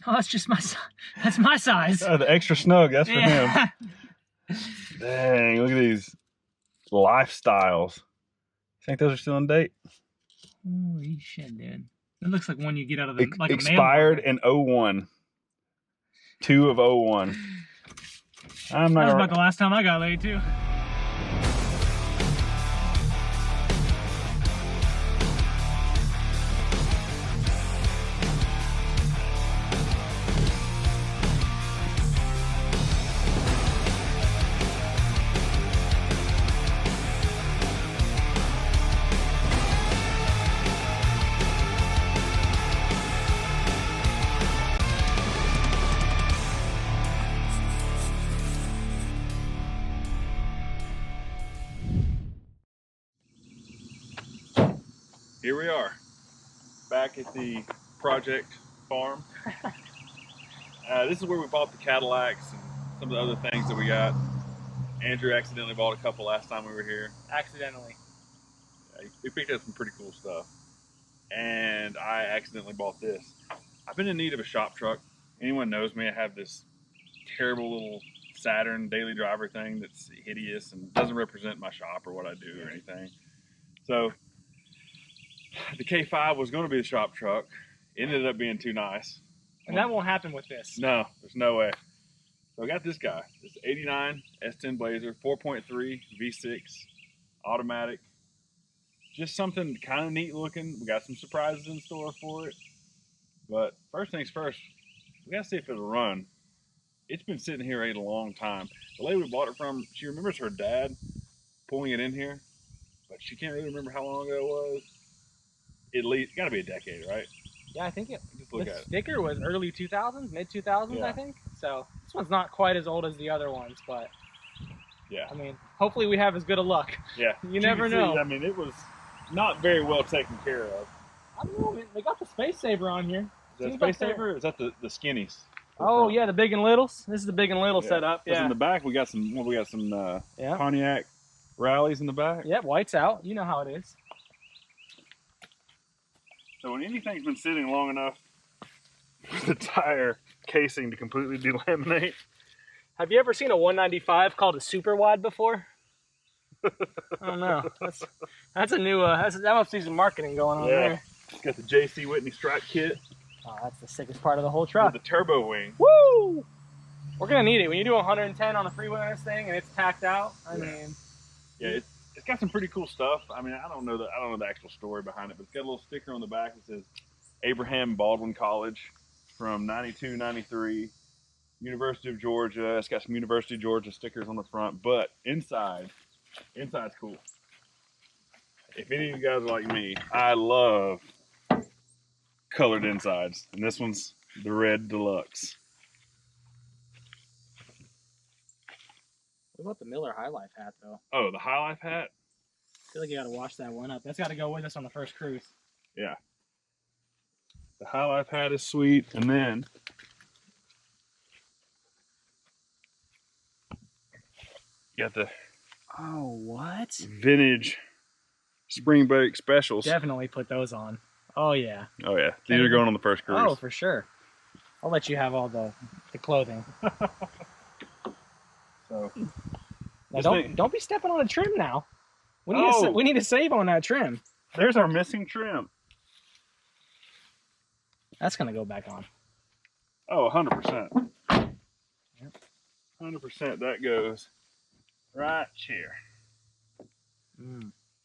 Oh, that's just my that's my size. Oh, the extra snug, that's for him. Dang, look at these lifestyles. Think those are still in date? Holy shit, dude. It looks like one you get out of the like expired a mail order. in 01. 2 of 01. I'm not That was about the last time I got laid too. Here we are, back at the project farm. This is where we bought the Cadillacs and some of the other things that we got. Andrew accidentally bought a couple last time we were here. Accidentally. Yeah, we picked up some pretty cool stuff. And I accidentally bought this. I've been in need of a shop truck. Anyone knows me, I have this terrible little Saturn daily driver thing that's hideous and doesn't represent my shop or what I do or anything. So the K5 was going to be the shop truck. It ended up being too nice. And that won't happen with this. No, there's no way. So I got this guy. This 89 S10 Blazer, 4.3 V6, automatic. Just something kind of neat looking. We got some surprises in store for it. But first things first, we got to see if it'll run. It's been sitting here a long time. The lady we bought it from, she remembers her dad pulling it in here, but she can't really remember how long ago it was. At least, got to be a decade, right? Yeah, I think Just look the at it. sticker was early 2000s, mid 2000s, Yeah. I think. So this one's not quite as old as the other ones, but Yeah. I mean, hopefully we have as good a luck. Yeah. You never know. I mean, it was not very well taken care of. I don't know, man. They got the Space Saver on here. Is that Seems Space like they're- Saver? Or is that the skinnies? Oh yeah, the big and littles. This is the big and little Yeah. setup. 'Cause Yeah. in the back we got some Yeah. Pontiac rallies in the back. Yep. White's out. You know how it is. So when anything's been sitting long enough for the tire casing to completely delaminate. Have you ever seen a 195 called a super wide before? I don't know. That's a new. That must be some marketing going on there. It's got the JC Whitney stripe kit. Oh, that's the sickest part of the whole truck. With the turbo wing. Woo! We're gonna need it when you do 110 on the freeway on this thing and it's tacked out. I mean, yeah, it's got some pretty cool stuff. I mean, I don't know the actual story behind it, but it's got a little sticker on the back that says Abraham Baldwin College from 92, 93, University of Georgia. It's got some University of Georgia stickers on the front, but inside's cool. If any of you guys are like me, I love colored insides, and this one's the red deluxe. what about the Miller High Life hat though? Oh, the High Life hat? I feel like you gotta wash that one up. That's gotta go with us on the first cruise. Yeah. The High Life hat is sweet, and then you got the what? vintage spring break specials. Definitely put those on. Oh yeah. Oh yeah, these are going on the first cruise. Oh, for sure. I'll let you have all the clothing. So Now, This don't be stepping on a trim now. Oh. We need to save on that trim. there's our missing trim. That's gonna go back on. Oh, 100%. Yep. 100% that goes right here.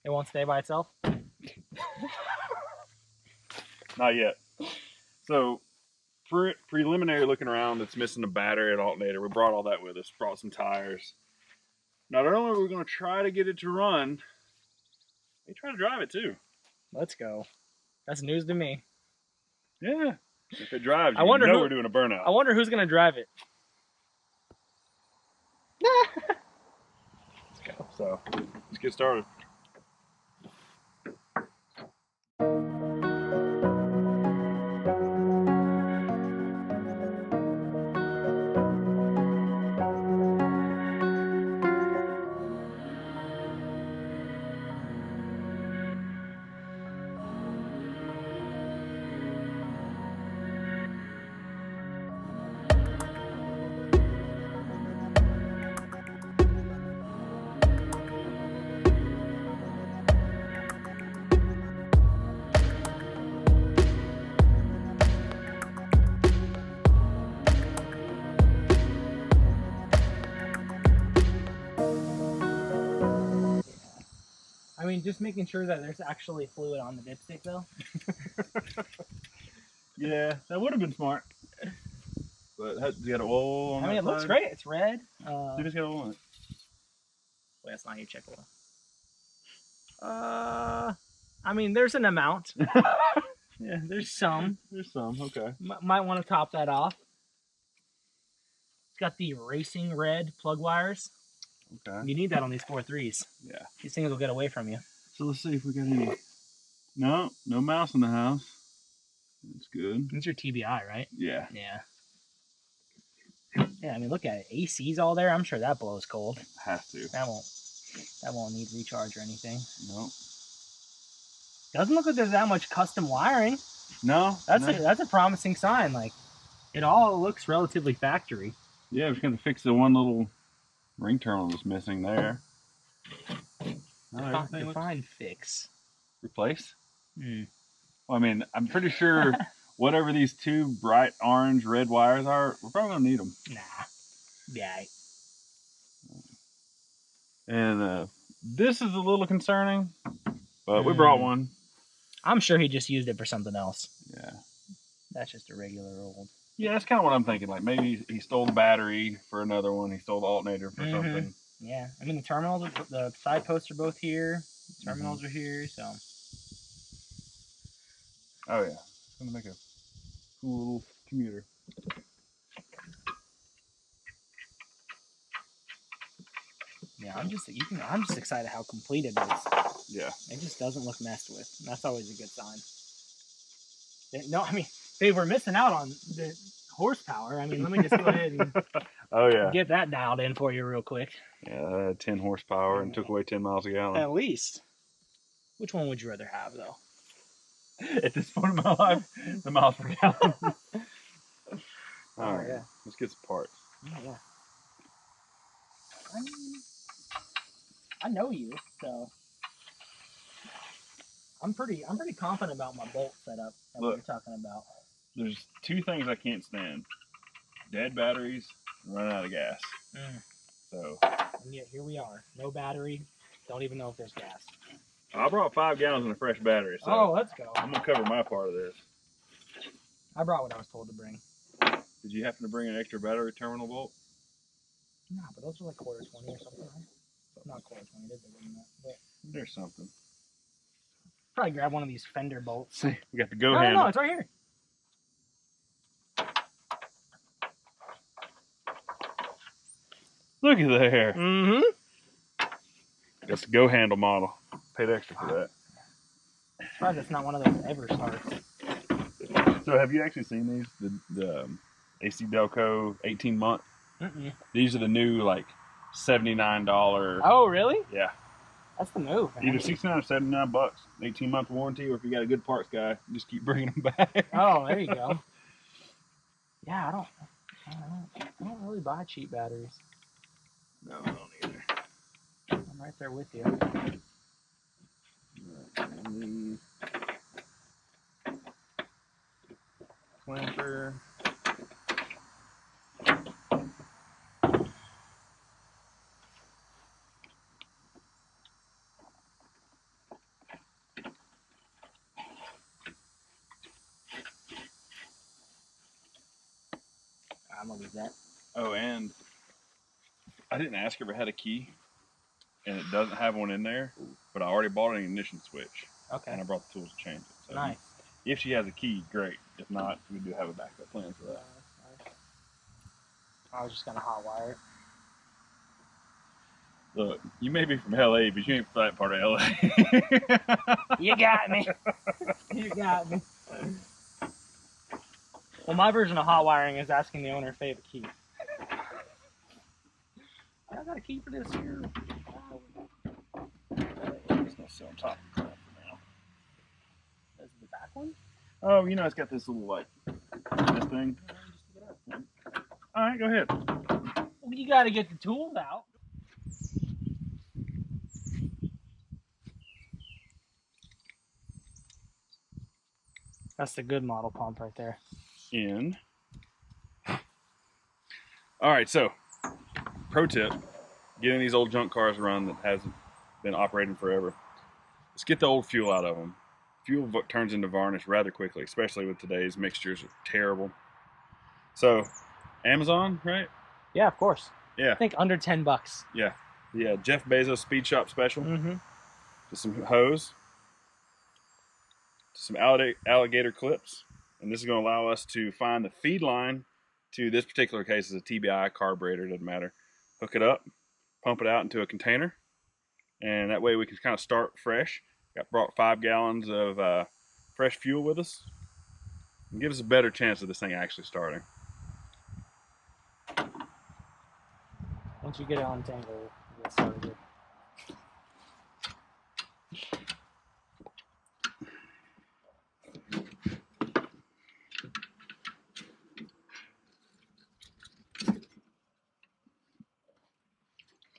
It won't stay by itself. Not yet. So, preliminary looking around, it's missing a battery and alternator. We brought all that with us. Brought some tires. Not only are we going to try to get it to run, we try to drive it too. Let's go. That's news to me. Yeah. If it drives, I wonder you know who- we're doing a burnout. I wonder who's gonna drive it. Let's go. So, let's get started. mean, just making sure that there's actually fluid on the dipstick, though. Yeah, that would have been smart. But you got an oil on I mean, that it looks side? great. It's red. See if it's got oil on it. Wait, that's not your check oil. I mean, there's an amount. Yeah, there's some. There's some, okay. Might want to top that off. It's got the racing red plug wires. Okay. You need that on these 4.3s. Yeah. These things will get away from you. So let's see if we got any. No mouse in the house. That's good. It's your TBI, right? Yeah. Yeah. Yeah, I mean, look at it. AC's all there. I'm sure that blows cold. Has to. That won't need recharge or anything. No. Doesn't look like there's that much custom wiring. No. That's a promising sign. Like, it all looks relatively factory. Yeah, we're gonna fix the one little ring terminal that's missing there. Define fix. Replace? Hmm. Well, I mean, I'm pretty sure whatever these two bright orange red wires are, we're probably gonna need them. Nah. Yeah. And this is a little concerning, but we brought one. I'm sure he just used it for something else. Yeah. That's just a regular old. Yeah, that's kind of what I'm thinking. Like maybe he stole the battery for another one. He stole the alternator for something. Yeah, I mean the terminals, the side posts are both here. The terminals are here, so. Oh yeah, it's gonna make a cool little commuter. Yeah, I'm just excited how complete it is. Yeah. It just doesn't look messed with. And that's always a good sign. No, I mean they were missing out on the horsepower. I mean, let me just go ahead and get that dialed in for you real quick. Yeah, 10 horsepower and took away 10 miles a gallon. At least. Which one would you rather have, though? At this point in my life, the miles per gallon. All right, yeah. Let's get some parts. Yeah. I know you, so I'm pretty confident about my bolt setup that we were talking about. There's two things I can't stand: dead batteries and running out of gas. So. And yet here we are, no battery. Don't even know if there's gas. I brought 5 gallons in a fresh battery. So let's go. I'm gonna cover my part of this. I brought what I was told to bring. Did you happen to bring an extra battery terminal bolt? No, but those are like $1.20 or something, right? Not $1.20, they're bigger than that. But there's something. Probably grab one of these fender bolts. See, we got the go handle. No, it's right here. Look at there. Mm-hmm. Got the go handle model. Paid extra for that. Surprised it's not one of those ever starts. So have you actually seen these? The AC Delco 18-month? These are the new like $79. Oh, really? Yeah. That's the move, man. Either $69 or $79. 18-month warranty, or if you got a good parts guy, just keep bringing them back. Oh, there you go. Yeah, I don't really buy cheap batteries. No, I don't either. I'm right there with you. Clamper. I'm gonna leave that. Oh, and I didn't ask her if it had a key, and it doesn't have one in there, but I already bought an ignition switch. Okay. And I brought the tools to change it. So nice. If she has a key, great. If not, we do have a backup plan for that. Nice. I was just gonna hot wire it. Look, you may be from LA, but you ain't from that part of LA. You got me. You got me. Well, my version of hot wiring is asking the owner if they have a key. I got a key for this here. It's gonna sit on top of the crap for now. This is the back one? Oh, you know, it's got this little, like, this thing. All right, go ahead. Well, you got to get the tools out. That's the good model pump right there. In. All right, so pro tip: getting these old junk cars run that hasn't been operating forever. let's get the old fuel out of them. Fuel turns into varnish rather quickly, especially with today's mixtures. Are terrible. So, Amazon, right? Yeah, of course. Yeah. I think under $10. Yeah. Yeah, Jeff Bezos Speed Shop Special. Mm-hmm. Just some hose. Some alligator clips. And this is going to allow us to find the feed line to this particular case is a TBI carburetor, doesn't matter. Hook it up, pump it out into a container, and that way we can kind of start fresh. Brought 5 gallons of fresh fuel with us. And give us a better chance of this thing actually starting. Once you get it on tangle, we'll get started.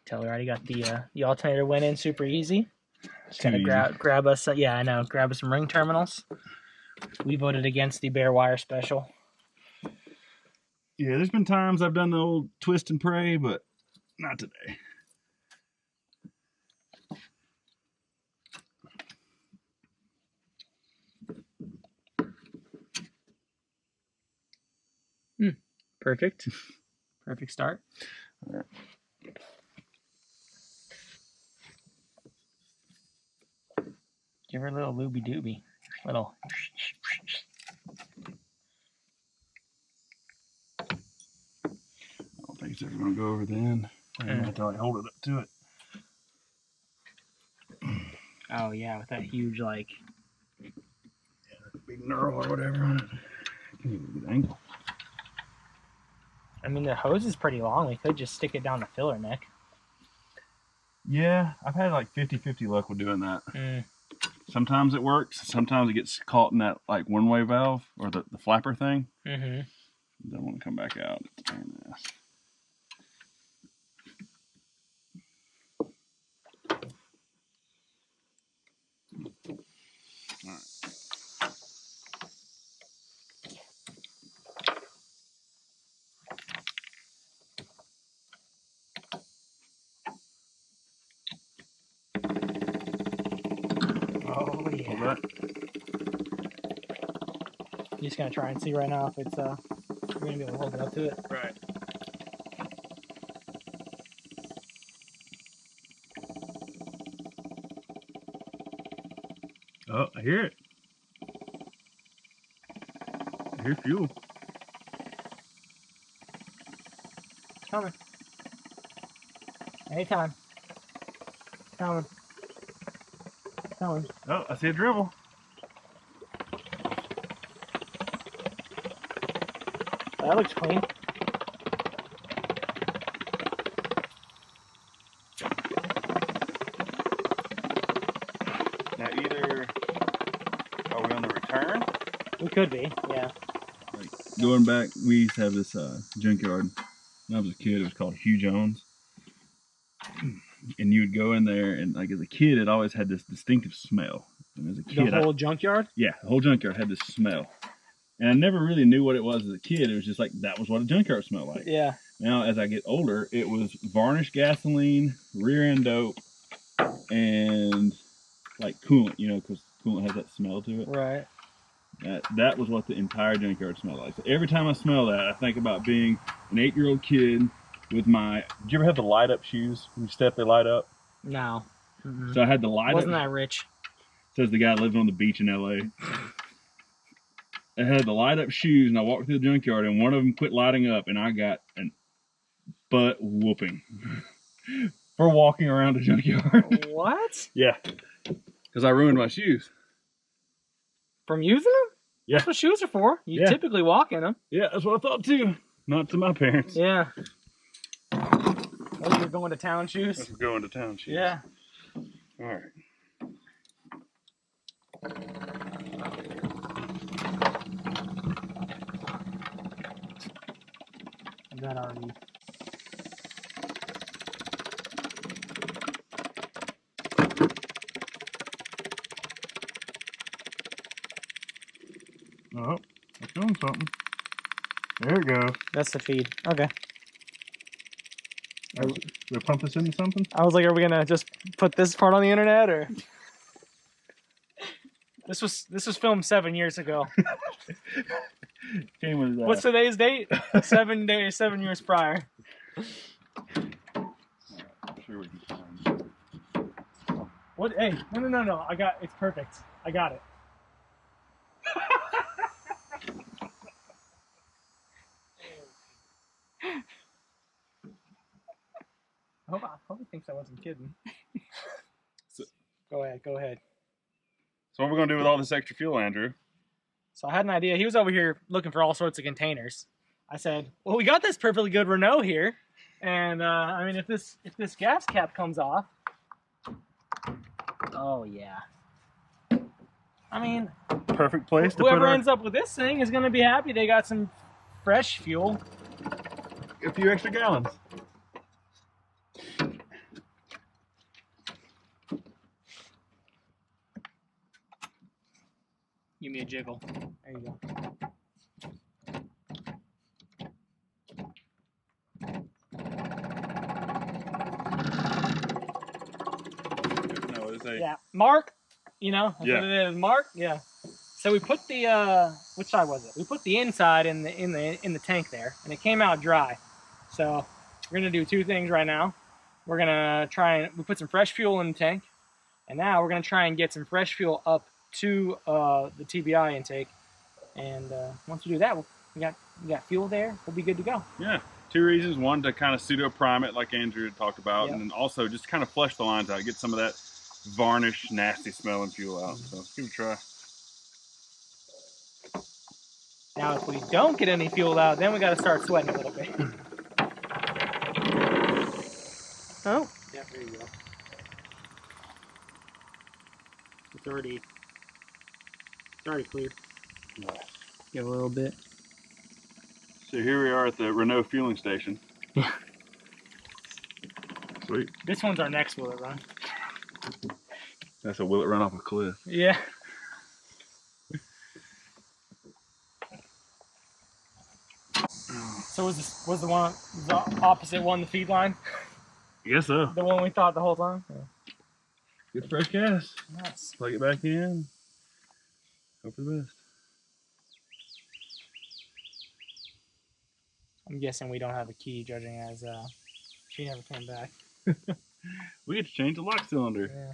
Tell her I already got the alternator went in super easy. Just gonna grab us. Yeah, I know. Grab us some ring terminals. We voted against the bare wire special. Yeah, there's been times I've done the old twist and pray, but not today. Perfect. Perfect start. All right. Give her a little looby dooby. Little. I don't think it's ever going to go over the end. I'm going to have to hold it up to it. Oh, yeah, with that huge, like... Yeah, that big knurl or whatever on it. I can't even get an angle. I mean, the hose is pretty long. We could just stick it down the filler neck. Yeah, I've had like 50-50 luck with doing that. Sometimes it works. Sometimes it gets caught in that like one-way valve or the flapper thing. Mm-hmm. Don't want to come back out. It's a pain in the ass. All right. Oh, yeah. Hold that. You're just going to try and see right now if it's, you're going to be able to hold it up to it. Right. Oh, I hear it. I hear fuel. It's coming. Anytime. It's coming. It's coming. Oh, I see a dribble. That looks clean. Now either are we on the return? We could be, yeah. Like going back, we used to have this junkyard. When I was a kid, it was called Hugh Jones. And you would go in there, and like as a kid, it always had this distinctive smell. And as a kid, the whole junkyard? Yeah, the whole junkyard had this smell. And I never really knew what it was as a kid. It was just like, that was what a junkyard smelled like. Yeah. Now, as I get older, it was varnished gasoline, rear end dope, and like coolant, you know, because coolant has that smell to it. Right. That was what the entire junkyard smelled like. So every time I smell that, I think about being an 8-year-old kid with my... Did you ever have the light up shoes? When you step, they light up? No. Mm-hmm. So I had the light Wasn't up... that rich? Says the guy living on the beach in L.A. I had the light up shoes, and I walked through the junkyard, and one of them quit lighting up, and I got an butt whooping for walking around a junkyard. What? Yeah. Because I ruined my shoes. From using them? Yeah. That's what shoes are for. You typically walk in them. Yeah, that's what I thought too. Not to my parents. Yeah. Oh, you're going to town shoes? That's going to town shoes. Yeah. All right. That already. Oh, it's doing something. There it goes. That's the feed. Okay. Do I pump this into something? I was like, are we going to just put this part on the internet or? This was filmed 7 years ago. Came with What's today's date? 7 years prior. I'm sure we can find. What? Hey, no. It's perfect. I got it. I hope he thinks I wasn't kidding. Go ahead. So what we're gonna do with all this extra fuel, Andrew? So I had an idea. He was over here looking for all sorts of containers. I said, well, we got this perfectly good Renault here. And I mean, if this gas cap comes off, oh yeah. I mean, perfect place to whoever ends up with this thing is going to be happy they got some fresh fuel. A few extra gallons. Give me a jiggle. There you go. No, what is that? Yeah, Mark. You know, that's yeah. what it is, Mark. Yeah. So we put the which side was it? We put the inside in the tank there, and it came out dry. So we're gonna do two things right now. We're gonna we put some fresh fuel in the tank, and now we're gonna try and get some fresh fuel up to the TBI intake. And once we do that, we got fuel there. We'll be good to go. Yeah. 2 reasons. One, to kind of pseudo prime it, like Andrew had talked about, yep. and then also just kind of flush the lines out, get some of that varnish, nasty smelling fuel out. So let's give it a try. Now, if we don't get any fuel out, then we got to start sweating a little bit. Oh, yeah, there you go. It's already cleared. Nice. Give a little bit. So here we are at the Renault fueling station. Yeah. Sweet. This one's our next will it run. That's a will it run off a cliff. Yeah. So was the opposite one the feed line? I guess so. The one we thought the whole time? Yeah. Good fresh gas. Nice. Plug it back in. Hope for the best. I'm guessing we don't have a key, judging as she never came back. We get to change the lock cylinder.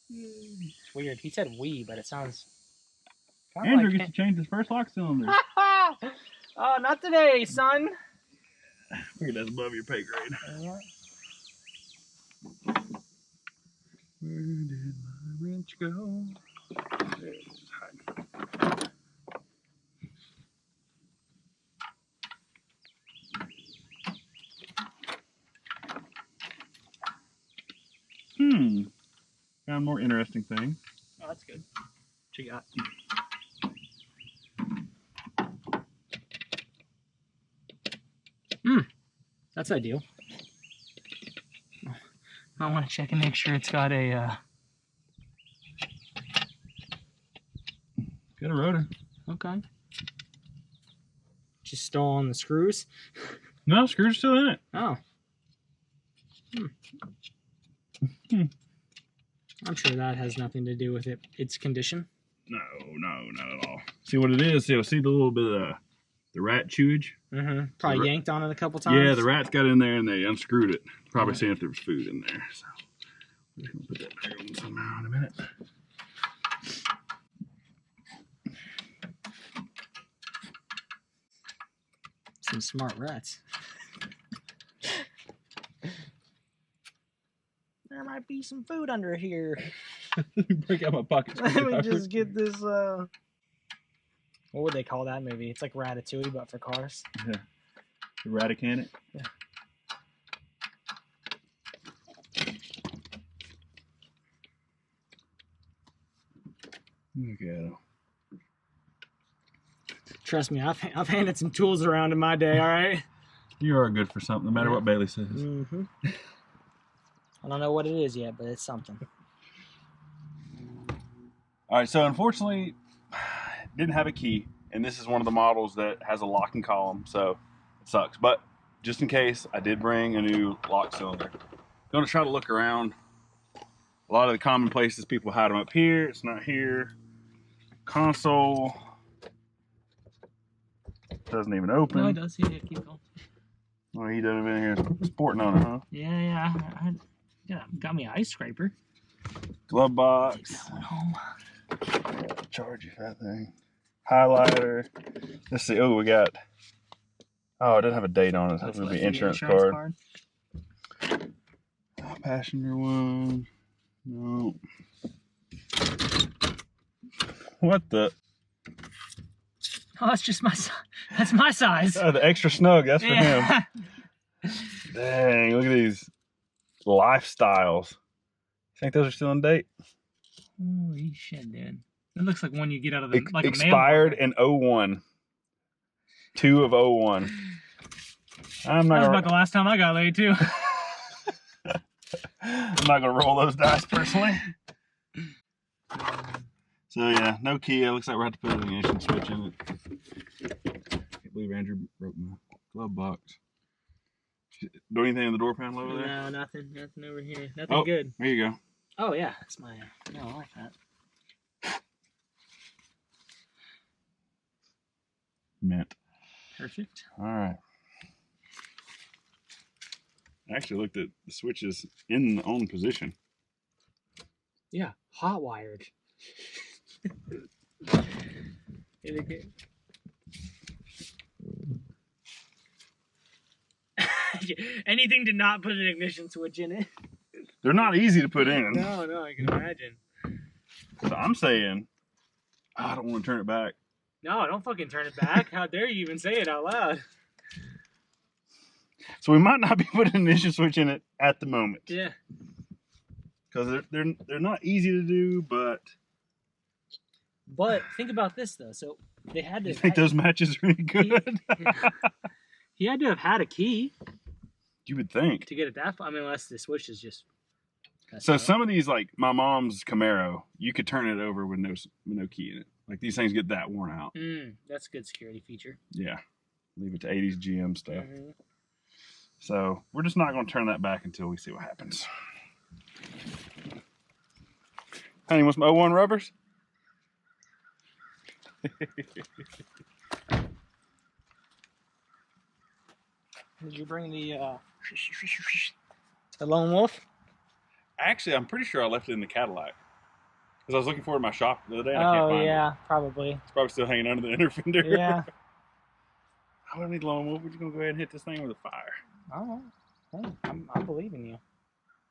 Yeah. Weird. He said we, but it sounds. Andrew gets to change his first lock cylinder. Oh, not today, son. I figured that's above your pay grade. Yeah. Where did my wrench go? There it is. Found more interesting things. Oh, that's good. What you got? That's ideal. I want to check and make sure it's got a got a rotor. Okay. Just still on the screws? No, screws are still in it. Oh. I'm sure that has nothing to do with its condition. No, not at all. See what it is? See the little bit of the rat chewage? Mm-hmm. Probably yanked on it a couple times. Yeah, the rats got in there and they unscrewed it. Probably seeing if there was food in there. So we're just gonna put that back on somehow in a minute. Some smart rats. There might be some food under here. Break out my pocket. Let me just get this. What would they call that movie? It's like Ratatouille, but for cars. Yeah. Eradican it. Yeah. Okay. Trust me, I've handed some tools around in my day. All right. You are good for something, no matter what Bailey says. Mm-hmm. I don't know what it is yet, but it's something. All right, so unfortunately, didn't have a key, and this is one of the models that has a locking column, so it sucks. But just in case, I did bring a new lock cylinder. Going to try to look around. A lot of the common places people hide them up here. It's not here. Console doesn't even open. No, it does. Yeah, keep going. Oh, he doesn't even here sporting on it, huh? Yeah. Got me an ice scraper. Glove box. Take that one home. Charge you for that thing. Highlighter. Let's see. Oh, we got. Oh, it doesn't have a date on it. It's going to be insurance card. Passenger one. No. What the? Oh, that's just my size. That's my size. Oh, the extra snug. That's for him. Dang, look at these lifestyles. You think those are still in date? Holy shit, dude. It looks like one you get out of the like expired in 01. 2 of 01. That was about the last time I got laid too. I'm not gonna roll those dice personally. So yeah, no key. It looks like we're gonna have to put an ignition switch in it. Can't believe Andrew broke my glove box. Do anything in the door panel over there? No, nothing. Nothing over here. Nothing good. There you go. Oh yeah, that's my. No, I like that. Mint. Perfect. All right. I actually looked at the switches in the on position. Yeah, hot wired. Anything to not put an ignition switch in it. They're not easy to put in. No, I can imagine. So I'm saying, I don't want to turn it back. No, don't fucking turn it back. How dare you even say it out loud? So we might not be putting an ignition switch in it at the moment. Yeah. Because they're not easy to do, but think about this though. So they had to. You think those matches are really good? He had to have had a key. You would think to get it that far. I mean, unless the switch is just. So some of these, like my mom's Camaro, you could turn it over with no key in it. Like these things get that worn out. That's a good security feature. Yeah, leave it to 80s GM stuff. Mm-hmm. So we're just not going to turn that back until we see what happens. Honey, want some 01 rubbers? Did you bring the Lone Wolf? Actually, I'm pretty sure I left it in the Cadillac. Because I was looking for it in my shop the other day and I can't find it. Oh, yeah, probably. It's probably still hanging under the inner fender. Yeah. I don't need Lone Wolf. We're just going to go ahead and hit this thing with a fire. Oh, hey, I'm believing you.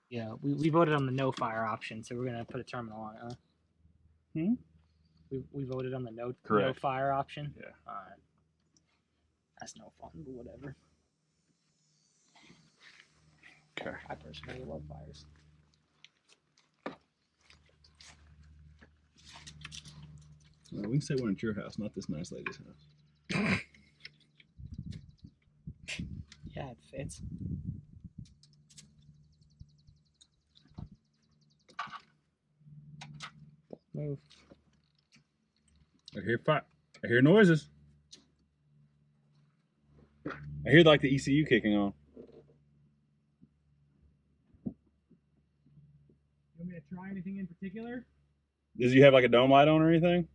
Yeah, we voted on the no fire option, so we're going to put a terminal on it, huh? We voted on the no fire option? Yeah. All right. That's no fun, but whatever. Okay. I personally love fires. Well, we can say we're at your house, not this nice lady's house. Yeah, it fits. Move. I hear fire. I hear noises. I hear like the ECU kicking on. You want me to try anything in particular? Does you have like a dome light on or anything?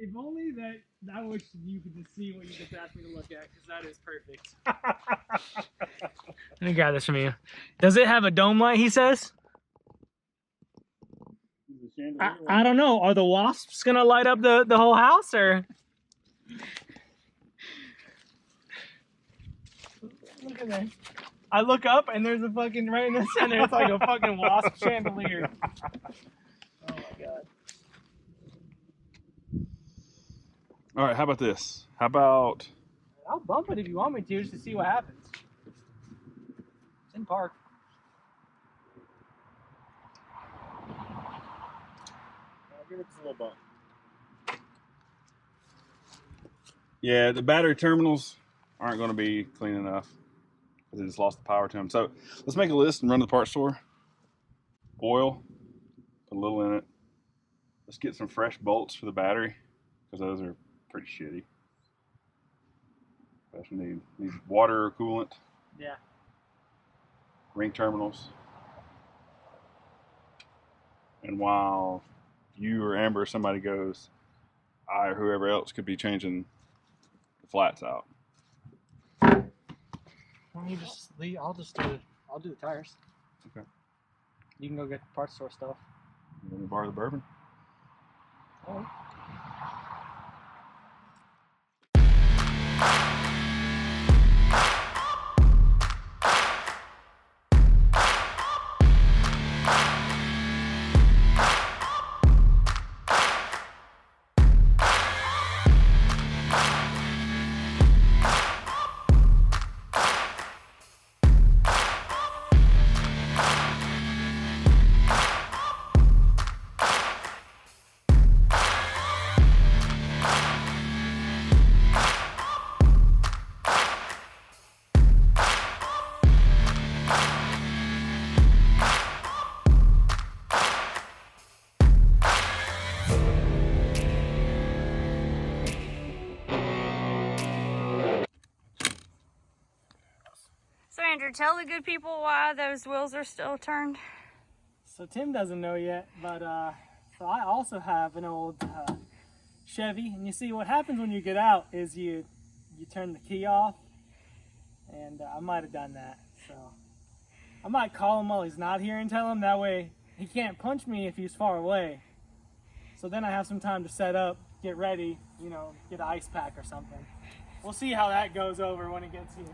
If only that I wish you could just see what you just asked me to look at, because that is perfect. Let me grab this from you. Does it have a dome light, he says? I don't know. Are the wasps going to light up the whole house, or? Look at that. I look up, and there's a fucking, right in the center, it's like a fucking wasp chandelier. Oh, my God. All right, how about this? How about... I'll bump it if you want me to, just to see what happens. It's in park. I'll give it just a little bump. Yeah, the battery terminals aren't going to be clean enough because they just lost the power to them. So let's make a list and run to the parts store. Oil, put a little in it. Let's get some fresh bolts for the battery because those are pretty shitty. Especially need water or coolant. Yeah. Ring terminals. And while you or Amber or somebody goes, I or whoever else could be changing the flats out. Well, you just leave. I'll do the tires. Okay. You can go get the parts store stuff. You want me to borrow the bourbon? Oh. So Andrew, tell the good people why those wheels are still turned. So Tim doesn't know yet, but so I also have an old Chevy, and you see what happens when you get out is you turn the key off, and I might have done that. So I might call him while he's not here and tell him, that way he can't punch me if he's far away. So then I have some time to set up, get ready, you know, get an ice pack or something. We'll see how that goes over when it gets here.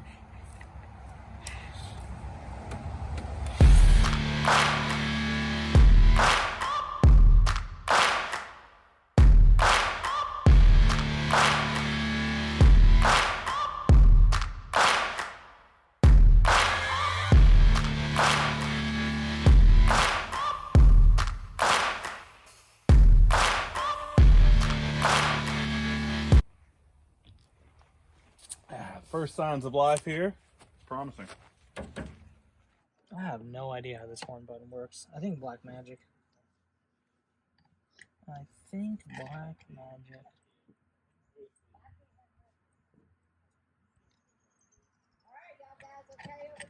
First signs of life here. Promising. I have no idea how this horn button works. I think black magic.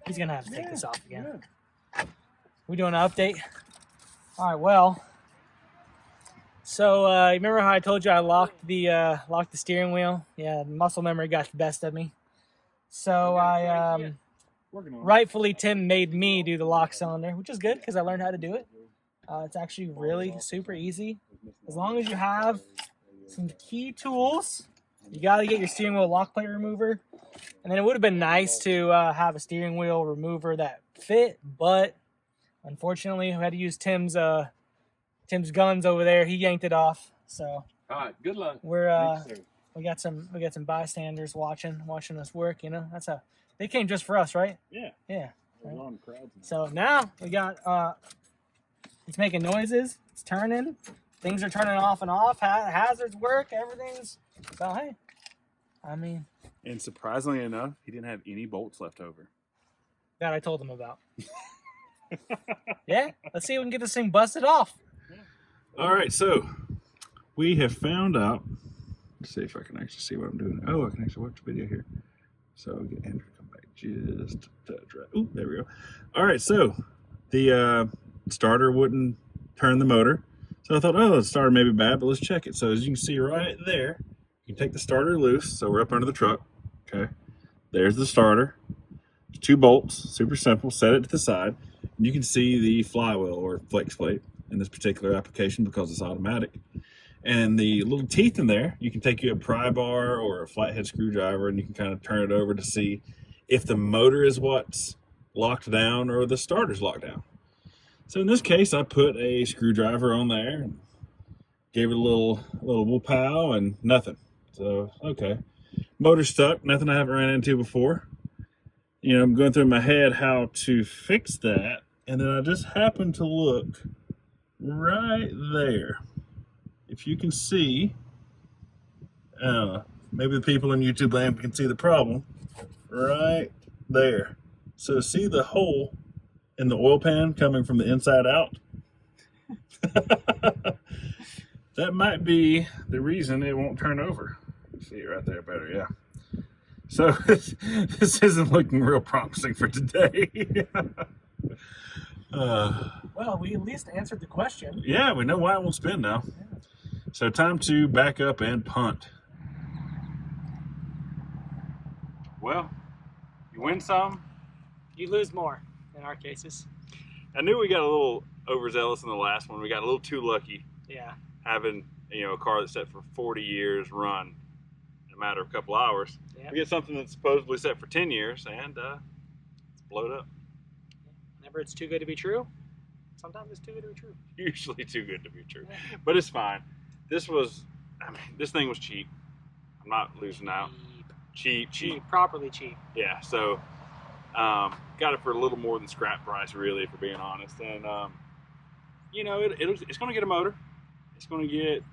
He's gonna have to take this off again. We doing an update? All right. Well, so remember how I told you I locked the steering wheel? Yeah, muscle memory got the best of me. So I rightfully Tim made me do the lock cylinder, which is good because I learned how to do it. It's actually really super easy. As long as you have some key tools, you got to get your steering wheel lock plate remover. And then it would have been nice to have a steering wheel remover that fit, but unfortunately, I had to use Tim's guns over there. He yanked it off. So all right, good luck. We got some bystanders watching us work. You know, that's how they came just for us, right? Yeah. Yeah. Right. So now we got it's making noises. It's turning. Things are turning off and off. Hazards work. Everything's so hey. I mean. And surprisingly enough, he didn't have any bolts left over. That I told him about. Yeah, let's see if we can get this thing busted off. All right, so we have found out. Let's see if I can actually see what I'm doing. Oh, I can actually watch the video here. So I'll get Andrew to come back just a touch right. Oh, there we go. All right, so the starter wouldn't turn the motor. So I thought, oh, the starter may be bad, but let's check it. So as you can see right there, you can take the starter loose. So we're up under the truck. Okay, there's the starter. 2 bolts, super simple. Set it to the side. And you can see the flywheel or flex plate in this particular application because it's automatic. And the little teeth in there, you can take you a pry bar or a flathead screwdriver and you can kind of turn it over to see if the motor is what's locked down or the starter's locked down. So in this case, I put a screwdriver on there and gave it a little whoop-pow and nothing. So, okay. Motor stuck, nothing I haven't ran into before. You know, I'm going through my head how to fix that. And then I just happened to look right there. If you can see, maybe the people in YouTube land can see the problem right there. So see the hole in the oil pan coming from the inside out? That might be the reason it won't turn over. See it right there better, yeah. So this isn't looking real promising for today. Well, we at least answered the question. Yeah, we know why it won't spin now. Yeah. So time to back up and punt. Well, you win some. You lose more in our cases. I knew we got a little overzealous in the last one. We got a little too lucky. Yeah. Having, a car that's set for 40 years run in a matter of a couple hours. Yeah. We get something that's supposedly set for 10 years and it's blowed up. Whenever it's too good to be true, sometimes it's too good to be true. Usually too good to be true. Yeah. But it's fine. This thing was cheap. I'm not losing out. Cheap. Properly cheap. Yeah, so got it for a little more than scrap price, really, if we're being honest. And, it's going to get a motor. It's going to get...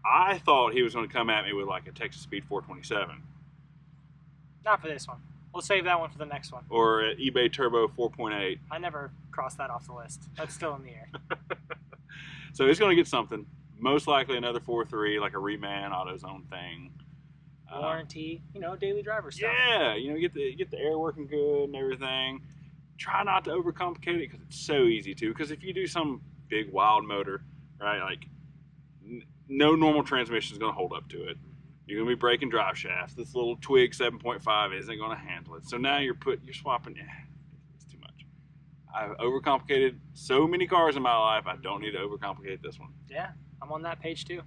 I thought he was going to come at me with like a Texas Speed 427. Not for this one. We'll save that one for the next one. Or an eBay Turbo 4.8. I never crossed that off the list. That's still in the air. So he's going to get something. Most likely another 4.3, like a Reman AutoZone thing. Warranty, daily driver stuff. Yeah, get the air working good and everything. Try not to overcomplicate it because it's so easy to. Because if you do some big wild motor, right, like no normal transmission is going to hold up to it. You're going to be breaking drive shafts. This little Twig 7.5 isn't going to handle it. So now you're swapping. It's too much. I've overcomplicated so many cars in my life. I don't need to overcomplicate this one. Yeah, I'm on that page too.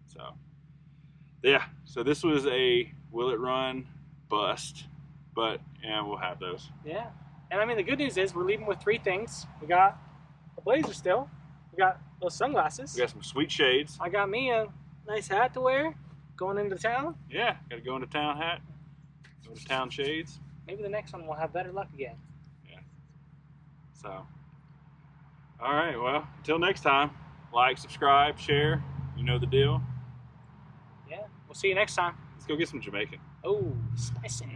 So, yeah. So this was a will it run bust, but we'll have those. Yeah, and the good news is we're leaving with 3 things. We got a Blazer still. We got those sunglasses. We got some sweet shades. I got me a nice hat to wear going into town. Yeah, got to go into town hat. Go to town shades. Maybe the next one we'll have better luck again. Yeah. So, all right. Well, until next time, like, subscribe, share. You know the deal. Yeah. We'll see you next time. Let's go get some Jamaican. Oh, spicy.